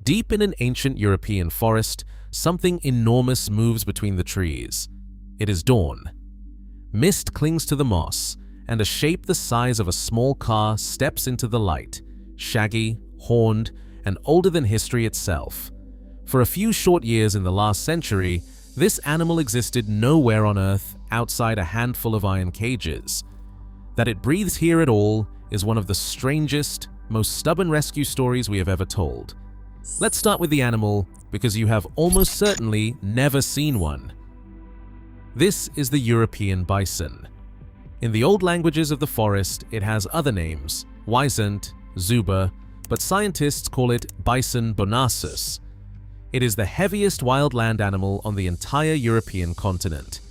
Deep in an ancient European forest, something enormous moves between the trees. It is dawn. Mist clings to the moss, and a shape the size of a small car steps into the light, shaggy, horned, and older than history itself. For a few short years in the last century, this animal existed nowhere on Earth outside a handful of iron cages. That it breathes here at all is one of the strangest, most stubborn rescue stories we have ever told. Let's start with the animal, because you have almost certainly never seen one. This is the European bison. In the old languages of the forest, it has other names, wisent, zuber, but scientists call it Bison bonasus. It is the heaviest wild land animal on the entire European continent.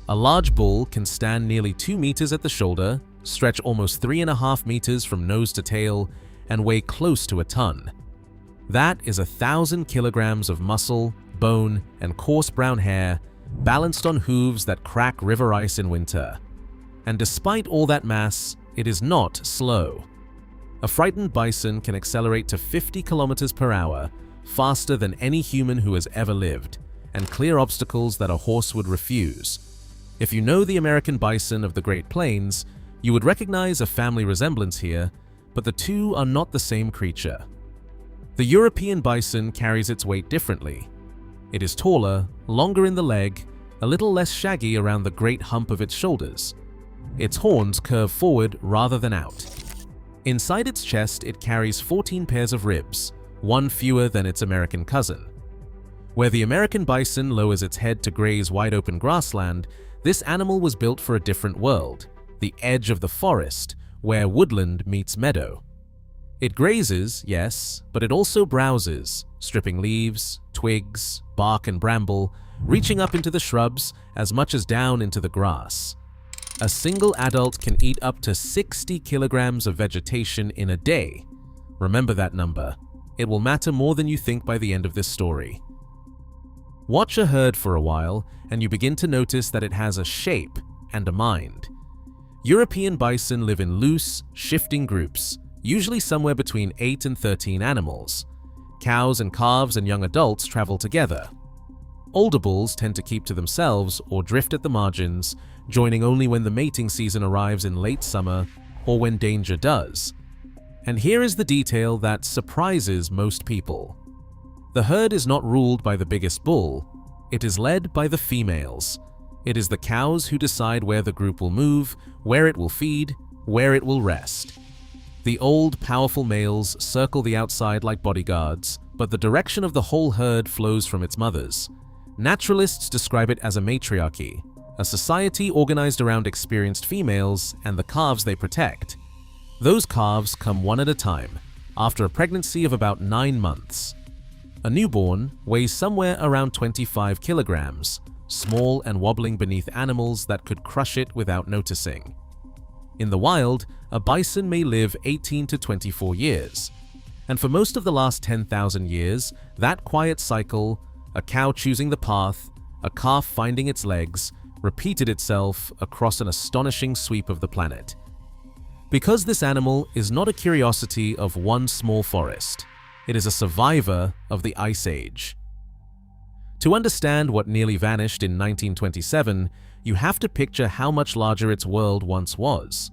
A large bull can stand nearly 2 meters at the shoulder, stretch almost 3.5 meters from nose to tail, and weigh close to a ton. That is 1,000 kilograms of muscle, bone, and coarse brown hair, balanced on hooves that crack river ice in winter. And despite all that mass, it is not slow. A frightened bison can accelerate to 50 kilometers per hour, faster than any human who has ever lived, and clear obstacles that a horse would refuse. If you know the American bison of the Great Plains, you would recognize a family resemblance here, but the two are not the same creature. The European bison carries its weight differently. It is taller, longer in the leg, a little less shaggy around the great hump of its shoulders. Its horns curve forward rather than out. Inside its chest, it carries 14 pairs of ribs, one fewer than its American cousin. Where the American bison lowers its head to graze wide-open grassland, this animal was built for a different world, the edge of the forest, where woodland meets meadow. It grazes, yes, but it also browses, stripping leaves, twigs, bark, and bramble, reaching up into the shrubs as much as down into the grass. A single adult can eat up to 60 kilograms of vegetation in a day. Remember that number. It will matter more than you think by the end of this story. Watch a herd for a while, and you begin to notice that it has a shape and a mind. European bison live in loose, shifting groups, usually somewhere between 8 and 13 animals. Cows and calves and young adults travel together. Older bulls tend to keep to themselves or drift at the margins, joining only when the mating season arrives in late summer or when danger does. And here is the detail that surprises most people. The herd is not ruled by the biggest bull, it is led by the females. It is the cows who decide where the group will move, where it will feed, where it will rest. The old, powerful males circle the outside like bodyguards, but the direction of the whole herd flows from its mothers. Naturalists describe it as a matriarchy, a society organized around experienced females and the calves they protect. Those calves come one at a time, after a pregnancy of about 9 months. A newborn weighs somewhere around 25 kilograms, small and wobbling beneath animals that could crush it without noticing. In the wild, a bison may live 18 to 24 years. And for most of the last 10,000 years, that quiet cycle, a cow choosing the path, a calf finding its legs, repeated itself across an astonishing sweep of the planet. Because this animal is not a curiosity of one small forest, it is a survivor of the Ice Age. To understand what nearly vanished in 1927, you have to picture how much larger its world once was.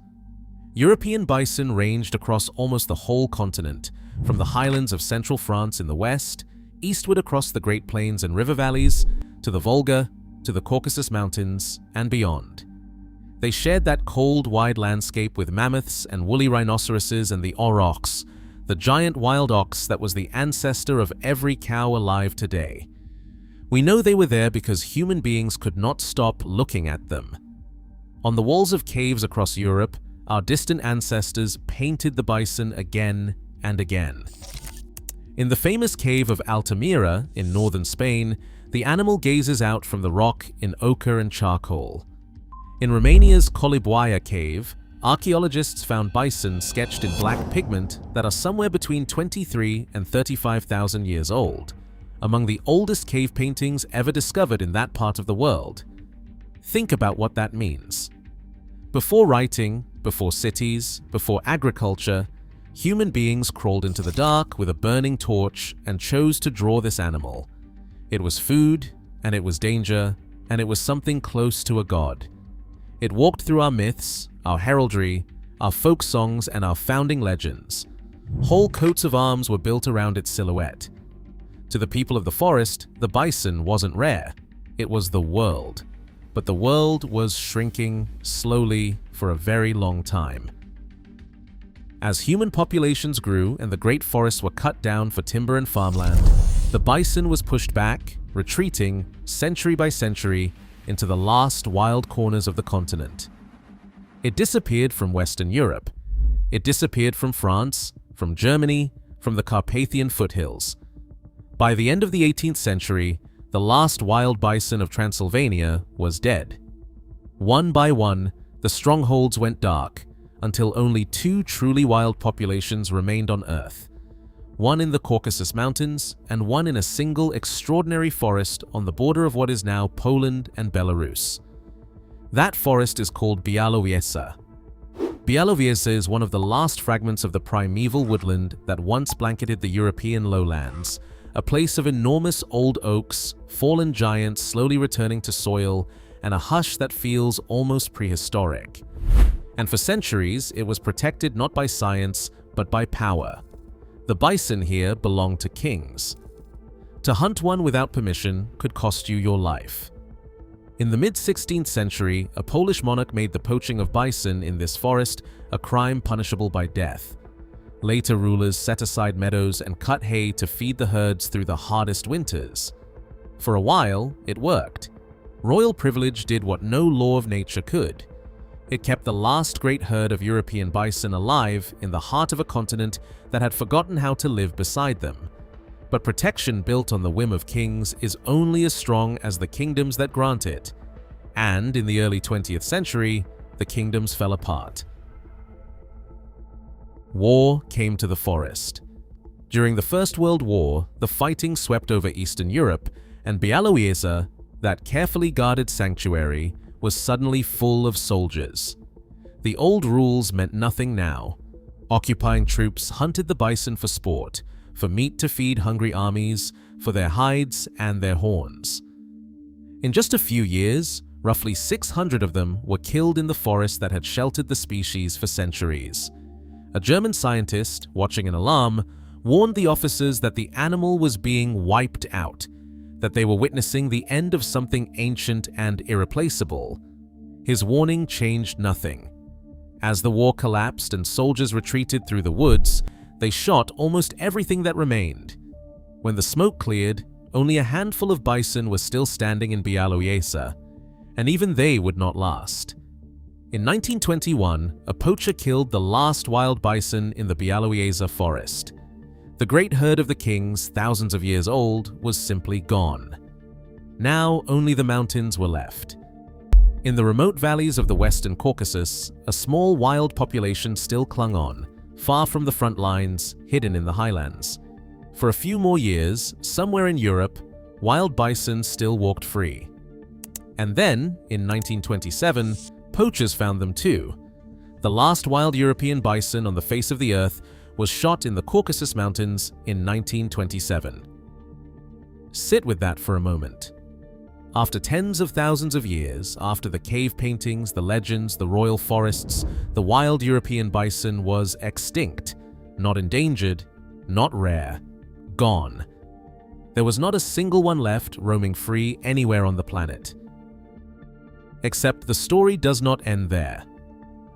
European bison ranged across almost the whole continent, from the highlands of central France in the west, eastward across the Great Plains and river valleys, to the Volga, to the Caucasus Mountains, and beyond. They shared that cold, wide landscape with mammoths and woolly rhinoceroses and the aurochs, the giant wild ox that was the ancestor of every cow alive today. We know they were there because human beings could not stop looking at them. On the walls of caves across Europe, our distant ancestors painted the bison again and again. In the famous cave of Altamira in northern Spain, the animal gazes out from the rock in ochre and charcoal. In Romania's Coliboaia cave, archaeologists found bison sketched in black pigment that are somewhere between 23 and 35,000 years old, among the oldest cave paintings ever discovered in that part of the world. Think about what that means. Before writing, before cities, before agriculture, Human beings crawled into the dark with a burning torch and chose to draw this animal. It was food, and it was danger, and it was something close to a god. It walked through our myths, our heraldry, our folk songs, and our founding legends. Whole coats of arms were built around its silhouette. To the people of the forest, the bison wasn't rare. It was the world. But the world was shrinking slowly for a very long time. As human populations grew and the great forests were cut down for timber and farmland, the bison was pushed back, retreating century by century into the last wild corners of the continent. It disappeared from Western Europe. It disappeared from France, from Germany, from the Carpathian foothills. By the end of the 18th century, the last wild bison of Transylvania was dead. One by one, the strongholds went dark, until only 2 truly wild populations remained on Earth, one in the Caucasus Mountains and one in a single extraordinary forest on the border of what is now Poland and Belarus. That forest is called Białowieża. Białowieża is one of the last fragments of the primeval woodland that once blanketed the European lowlands, a place of enormous old oaks, fallen giants slowly returning to soil, and a hush that feels almost prehistoric. And for centuries, it was protected not by science, but by power. The bison here belonged to kings. To hunt one without permission could cost you your life. In the mid-16th century, a Polish monarch made the poaching of bison in this forest a crime punishable by death. Later rulers set aside meadows and cut hay to feed the herds through the hardest winters. For a while, it worked. Royal privilege did what no law of nature could. It kept the last great herd of European bison alive in the heart of a continent that had forgotten how to live beside them. But protection built on the whim of kings is only as strong as the kingdoms that grant it. And in the early 20th century, the kingdoms fell apart. War came to the forest. During the First World War, the fighting swept over Eastern Europe, and Białowieża, that carefully guarded sanctuary, was suddenly full of soldiers. The old rules meant nothing now. Occupying troops hunted the bison for sport, for meat to feed hungry armies, for their hides and their horns. In just a few years, roughly 600 of them were killed in the forest that had sheltered the species for centuries. A German scientist, watching an alarm, warned the officers that the animal was being wiped out, that they were witnessing the end of something ancient and irreplaceable. His warning changed nothing. As the war collapsed and soldiers retreated through the woods, they shot almost everything that remained. When the smoke cleared, only a handful of bison were still standing in Białowieża, and even they would not last. In 1921, a poacher killed the last wild bison in the Białowieża forest. The great herd of the kings, thousands of years old, was simply gone. Now only the mountains were left. In the remote valleys of the Western Caucasus, a small wild population still clung on, far from the front lines, hidden in the highlands. For a few more years, somewhere in Europe, wild bison still walked free. And then, in 1927, poachers found them too. The last wild European bison on the face of the earth was shot in the Caucasus Mountains in 1927. Sit with that for a moment. After tens of thousands of years, after the cave paintings, the legends, the royal forests, the wild European bison was extinct, not endangered, not rare, gone. There was not a single one left roaming free anywhere on the planet. Except the story does not end there,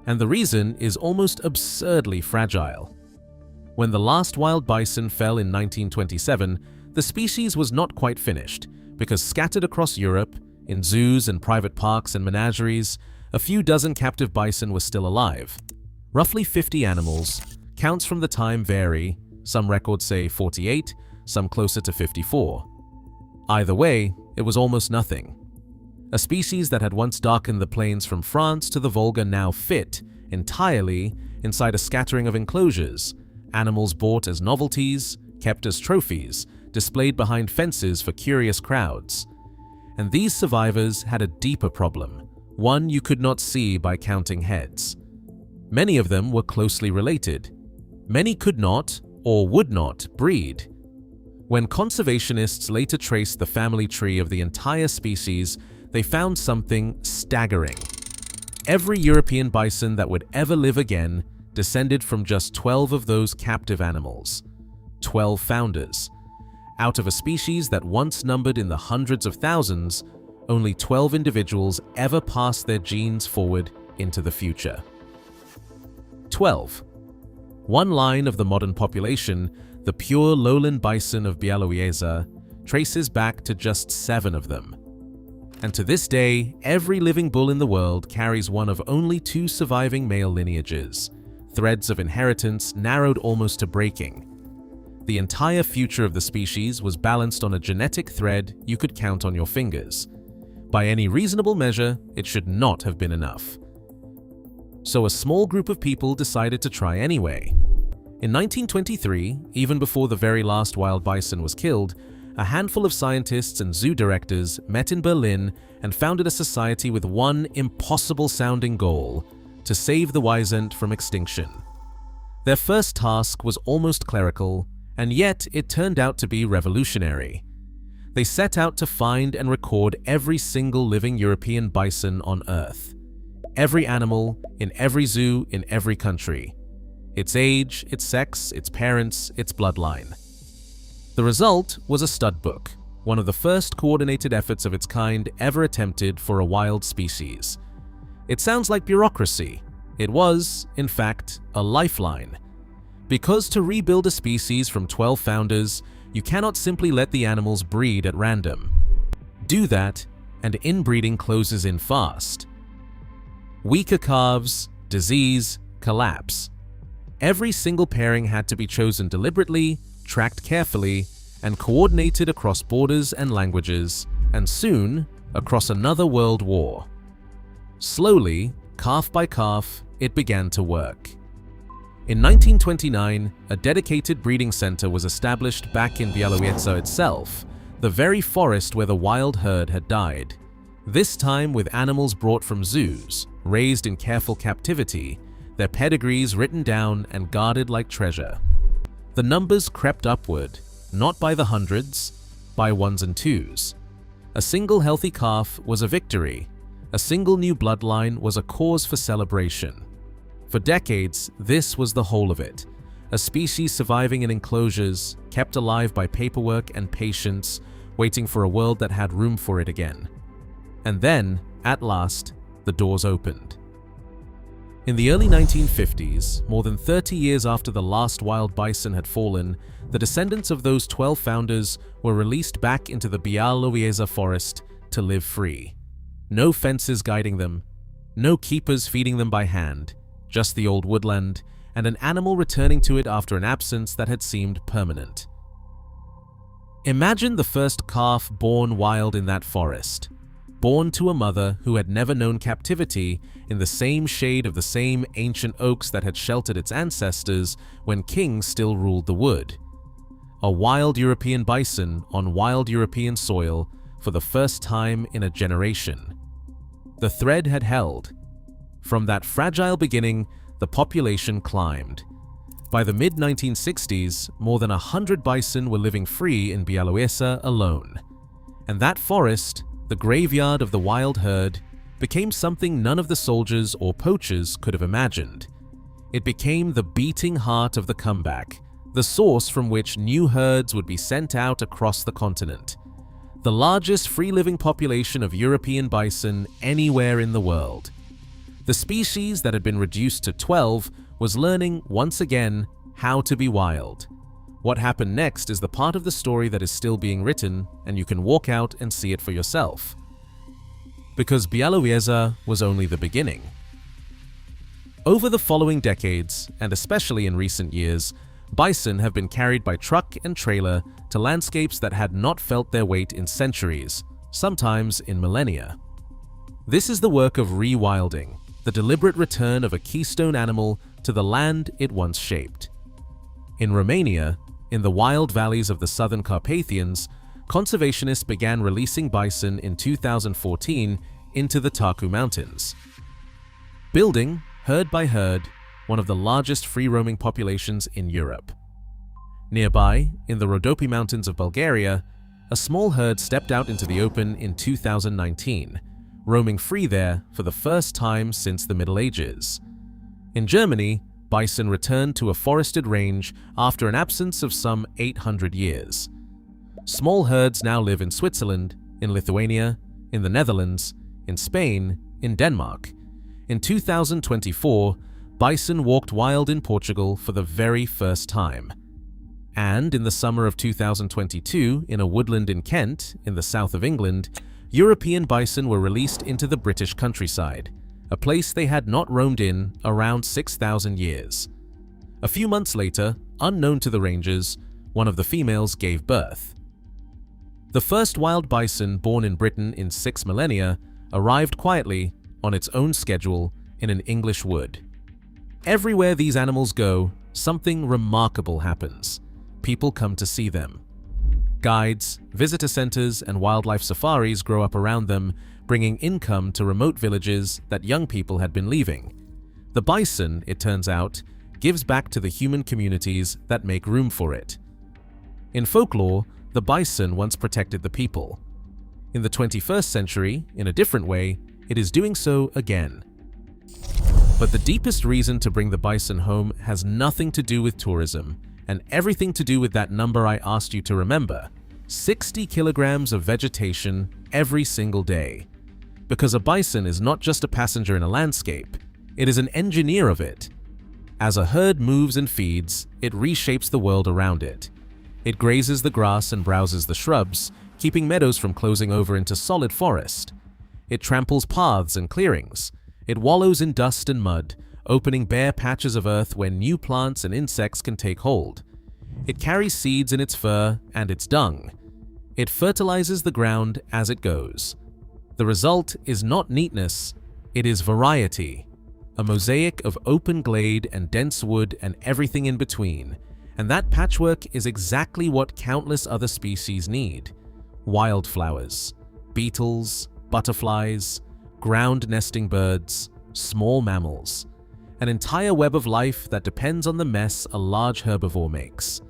and the reason is almost absurdly fragile. When the last wild bison fell in 1927, the species was not quite finished, because scattered across Europe, in zoos and private parks and menageries, a few dozen captive bison were still alive. Roughly 50 animals. Counts from the time vary, some records say 48, some closer to 54. Either way, it was almost nothing. A species that had once darkened the plains from France to the Volga now fit, entirely, inside a scattering of enclosures, animals bought as novelties, kept as trophies, displayed behind fences for curious crowds. And these survivors had a deeper problem, one you could not see by counting heads. Many of them were closely related. Many could not or would not breed. When conservationists later traced the family tree of the entire species, they found something staggering. Every European bison that would ever live again descended from just 12 of those captive animals. 12 founders. Out of a species that once numbered in the hundreds of thousands, only 12 individuals ever passed their genes forward into the future. 12. One line of the modern population, the pure lowland bison of Białowieża, traces back to just 7 of them. And to this day, every living bull in the world carries one of only 2 surviving male lineages, threads of inheritance narrowed almost to breaking. The entire future of the species was balanced on a genetic thread you could count on your fingers. By any reasonable measure, it should not have been enough. So a small group of people decided to try anyway. In 1923, even before the very last wild bison was killed, a handful of scientists and zoo directors met in Berlin and founded a society with one impossible-sounding goal: to save the wisent from extinction. Their first task was almost clerical, and yet it turned out to be revolutionary. They set out to find and record every single living European bison on Earth. Every animal, in every zoo, in every country. Its age, its sex, its parents, its bloodline. The result was a stud book, one of the first coordinated efforts of its kind ever attempted for a wild species. It sounds like bureaucracy. It was, in fact, a lifeline. Because to rebuild a species from 12 founders, you cannot simply let the animals breed at random. Do that, and inbreeding closes in fast. Weaker calves, disease, collapse. Every single pairing had to be chosen deliberately, tracked carefully, and coordinated across borders and languages, and soon, across another world war. Slowly, calf by calf, it began to work. In 1929, a dedicated breeding center was established back in Białowieża itself, the very forest where the wild herd had died. This time with animals brought from zoos, raised in careful captivity, their pedigrees written down and guarded like treasure. The numbers crept upward, not by the hundreds, by ones and twos. A single healthy calf was a victory. A single new bloodline was a cause for celebration. For decades, this was the whole of it. A species surviving in enclosures, kept alive by paperwork and patience, waiting for a world that had room for it again. And then, at last, the doors opened. In the early 1950s, more than 30 years after the last wild bison had fallen, the descendants of those 12 founders were released back into the Białowieża forest to live free. No fences guiding them, no keepers feeding them by hand, just the old woodland, and an animal returning to it after an absence that had seemed permanent. Imagine the first calf born wild in that forest, born to a mother who had never known captivity, in the same shade of the same ancient oaks that had sheltered its ancestors when kings still ruled the wood. A wild European bison on wild European soil for the first time in a generation. The thread had held. From that fragile beginning, the population climbed. By the mid-1960s, more than 100 bison were living free in Białowieża alone. And that forest, the graveyard of the wild herd, became something none of the soldiers or poachers could have imagined. It became the beating heart of the comeback, the source from which new herds would be sent out across the continent. The largest free-living population of European bison anywhere in the world. The species that had been reduced to 12 was learning, once again, how to be wild. What happened next is the part of the story that is still being written, and you can walk out and see it for yourself. Because Białowieża was only the beginning. Over the following decades, and especially in recent years, bison have been carried by truck and trailer to landscapes that had not felt their weight in centuries, sometimes in millennia. This is the work of rewilding, the deliberate return of a keystone animal to the land it once shaped. In Romania, in the wild valleys of the southern Carpathians, conservationists began releasing bison in 2014 into the Târgu Mountains. Building, herd by herd, one of the largest free-roaming populations in Europe. Nearby, in the Rhodope Mountains of Bulgaria, a small herd stepped out into the open in 2019, roaming free there for the first time since the Middle Ages. In Germany, bison returned to a forested range after an absence of some 800 years. Small herds now live in Switzerland, in Lithuania, in the Netherlands, in Spain, in Denmark. In 2024, bison walked wild in Portugal for the very first time. And in the summer of 2022, in a woodland in Kent, in the south of England, European bison were released into the British countryside, a place they had not roamed in around 6,000 years. A few months later, unknown to the rangers, one of the females gave birth. The first wild bison born in Britain in 6 millennia arrived quietly, on its own schedule, in an English wood. Everywhere these animals go, something remarkable happens. People come to see them. Guides, visitor centers, and wildlife safaris grow up around them, bringing income to remote villages that young people had been leaving. The bison, it turns out, gives back to the human communities that make room for it. In folklore, the bison once protected the people. In the 21st century, in a different way, it is doing so again. But the deepest reason to bring the bison home has nothing to do with tourism, and everything to do with that number I asked you to remember: 60 kilograms of vegetation every single day. Because a bison is not just a passenger in a landscape, it is an engineer of it. As a herd moves and feeds, it reshapes the world around it. It grazes the grass and browses the shrubs, keeping meadows from closing over into solid forest. It tramples paths and clearings. It wallows in dust and mud, opening bare patches of earth where new plants and insects can take hold. It carries seeds in its fur and its dung. It fertilizes the ground as it goes. The result is not neatness, it is variety. A mosaic of open glade and dense wood and everything in between. And that patchwork is exactly what countless other species need. Wildflowers, beetles, butterflies, ground-nesting birds, small mammals. An entire web of life that depends on the mess a large herbivore makes.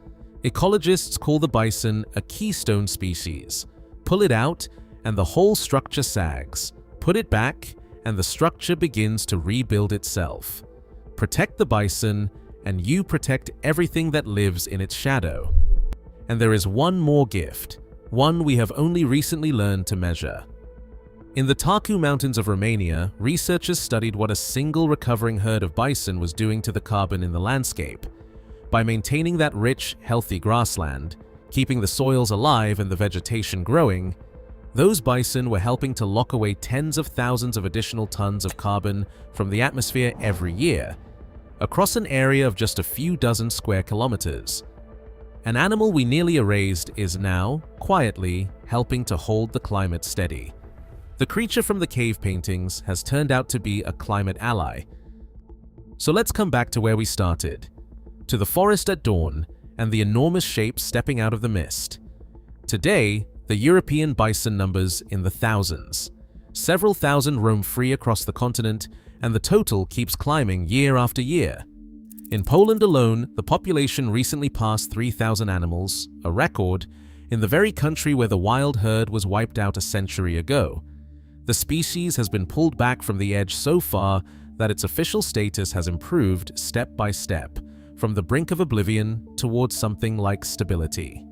Ecologists call the bison a keystone species. Pull it out, and the whole structure sags. Put it back, and the structure begins to rebuild itself. Protect the bison, and you protect everything that lives in its shadow. And there is one more gift, one we have only recently learned to measure. In the Târgu Mountains of Romania, researchers studied what a single recovering herd of bison was doing to the carbon in the landscape. By maintaining that rich, healthy grassland, keeping the soils alive and the vegetation growing, those bison were helping to lock away tens of thousands of additional tons of carbon from the atmosphere every year, across an area of just a few dozen square kilometers. An animal we nearly erased is now, quietly, helping to hold the climate steady. The creature from the cave paintings has turned out to be a climate ally. So let's come back to where we started, to the forest at dawn and the enormous shapes stepping out of the mist. Today, the European bison numbers in the thousands. Several thousand roam free across the continent, and the total keeps climbing year after year. In Poland alone, the population recently passed 3,000 animals, a record, in the very country where the wild herd was wiped out a century ago. The species has been pulled back from the edge so far that its official status has improved step by step, from the brink of oblivion towards something like stability.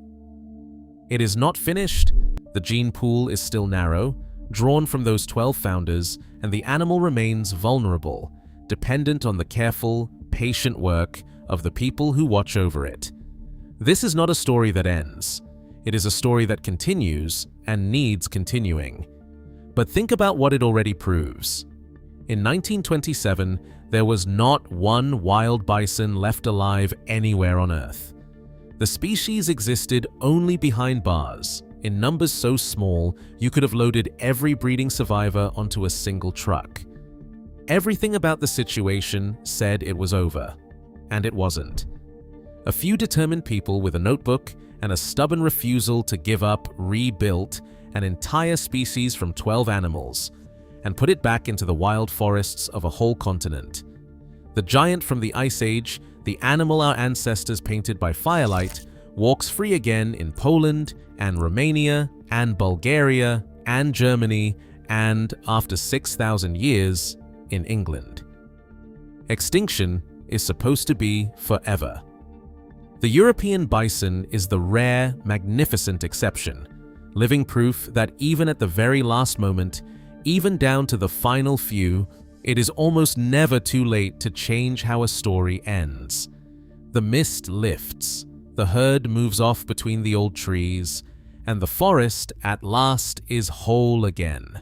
It is not finished, the gene pool is still narrow, drawn from those 12 founders, and the animal remains vulnerable, dependent on the careful, patient work of the people who watch over it. This is not a story that ends. It is a story that continues and needs continuing. But think about what it already proves. In 1927, there was not one wild bison left alive anywhere on Earth. The species existed only behind bars, in numbers so small you could have loaded every breeding survivor onto a single truck. Everything about the situation said it was over, and it wasn't. A few determined people with a notebook and a stubborn refusal to give up rebuilt an entire species from 12 animals and put it back into the wild forests of a whole continent. The giant from the Ice Age, the animal our ancestors painted by firelight, walks free again in Poland and Romania and Bulgaria and Germany and, after 6,000 years, in England. Extinction is supposed to be forever. The European bison is the rare, magnificent exception, living proof that even at the very last moment, even down to the final few, it is almost never too late to change how a story ends. The mist lifts, the herd moves off between the old trees, and the forest at last is whole again.